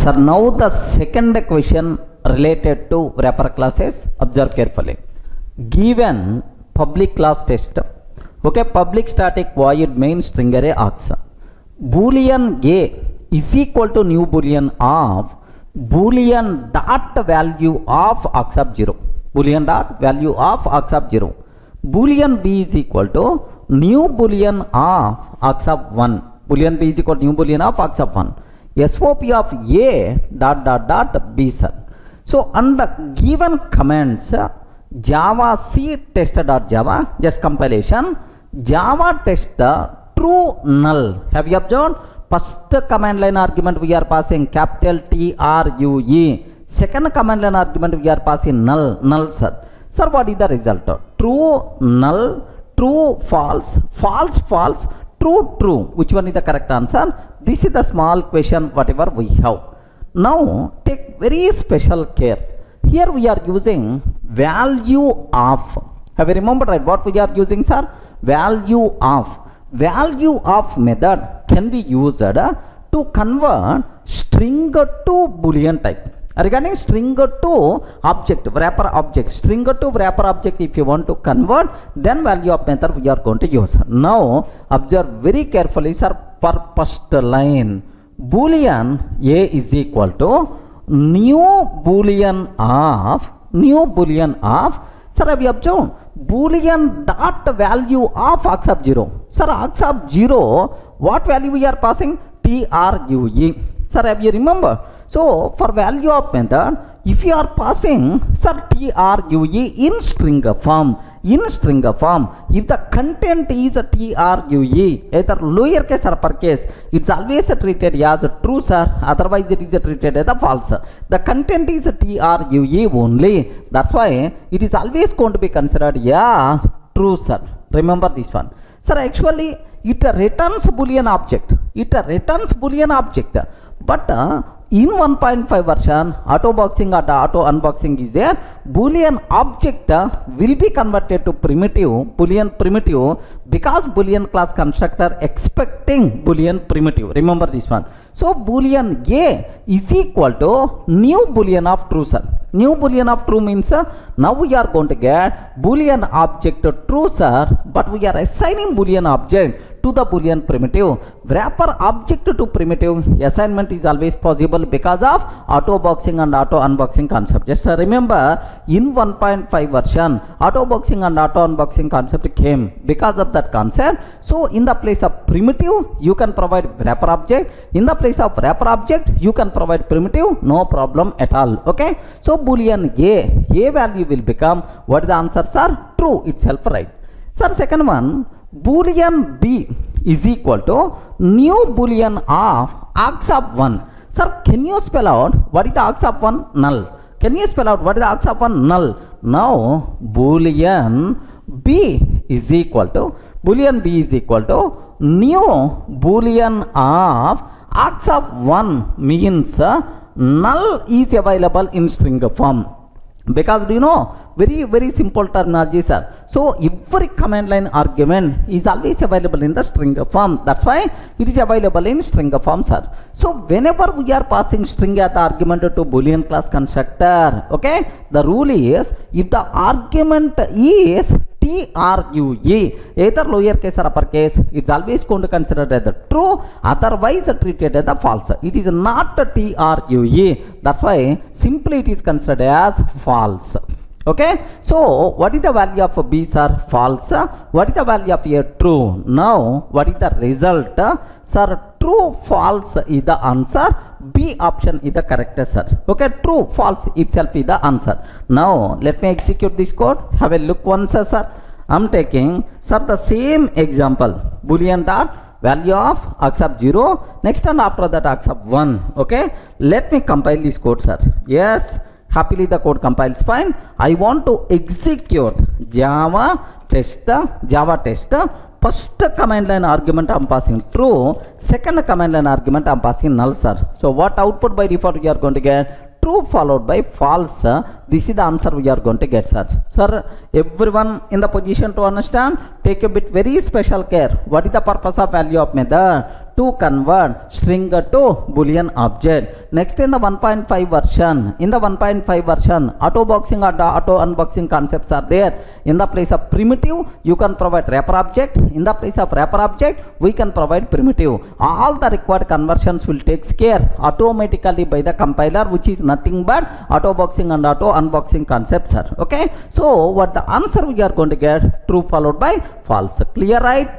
Sir, now the second question related to wrapper classes. Observe carefully. Given public class test, okay, public static void main string array args. Boolean A is equal to new boolean of boolean dot value of args of 0. Boolean dot value of args of 0. Boolean B is equal to new boolean of args of 1. Boolean B is equal to new boolean of args of 1. SOP of A dot B, sir. So under given commands, Java C test.java, just compilation, Java test true null. Have you observed? First command line argument we are passing capital TRUE. Second command line argument we are passing null, sir. Sir, what is the result? True null, true false, false, true. Which one is the correct answer? This is the small question whatever we have. Now take very special care. Here we are using value of. Have you remembered, right, what we are using, sir? Value of. Value of method can be used to convert string to boolean type. Regarding string to object, wrapper object, string to wrapper object, if you want to convert, then value of method we are going to use. Now observe very carefully, sir. For first line, boolean A is equal to new boolean of, sir, have you observed? Boolean dot value of args of 0. Sir, args of 0, what value we are passing? TRUE. Sir, have you remember? So for value of method, if you are passing, sir, TRUE in string form, if the content is a TRUE, either lowercase or uppercase, it's always treated as a true, sir. Otherwise it is treated as a false. The content is a TRUE only. That's why it is always going to be considered as true, sir. Remember this one. Sir, actually it returns boolean object. But in 1.5 version, auto boxing or auto unboxing is there. Boolean object will be converted to boolean primitive, because boolean class constructor expecting boolean primitive. Remember this one. So boolean A is equal to new boolean of true, sir. New boolean of true means now we are going to get boolean object true, sir, but we are assigning boolean object to the boolean primitive. Wrapper object to primitive assignment is always possible because of auto boxing and auto unboxing concept. Just remember, in 1.5 version, auto boxing and auto unboxing concept came because of that concept. So in the place of primitive, you can provide wrapper object. In the place of wrapper object, you can provide primitive, no problem at all. Okay. So boolean A value will become, what is the answer, sir? True itself, right? Sir, second one, boolean B is equal to new boolean of args of 1. Sir, can you spell out what is the args of 1? Null. Can you spell out what is the args of 1? Null. Now boolean B is equal to new boolean of args of 1 means null is available in string form. Because do you know, very simple terminology, sir. So every command line argument is always available in the string form. That's why it is available in string form, sir. So whenever we are passing string as the argument to boolean class constructor, okay, the rule is if the argument is TRUE, either lowercase or uppercase, it's always going to consider as the true, otherwise treated as the false. It is not a TRUE. That's why simply it is considered as false. Okay. So what is the value of B, sir? False. What is the value of A? True. Now what is the result? Sir, true, false is the answer. B option is the correct, sir. Okay, true, false itself is the answer. Now let me execute this code. Have a look once, sir. I'm taking, sir, the same example. Boolean dot value of args of 0. Next and after that args of 1. Okay. Let me compile this code, sir. Yes. Happily the code compiles fine. I want to execute Java test. First command line argument I am passing true. Second command line argument I am passing null, sir. So what output by default we are going to get? True followed by false. This is the answer we are going to get, sir. Sir, everyone in the position to understand, take a bit very special care. What is the purpose of value of method? to convert string to boolean object. Next in the 1.5 version, auto boxing or auto unboxing concepts are there. In the place of primitive, you can provide wrapper object. In the place of wrapper object, we can provide primitive. All the required conversions will take care automatically by the compiler, which is nothing but auto boxing and auto unboxing concepts are. Okay, so what the answer we are going to get? True followed by false. Clear, right?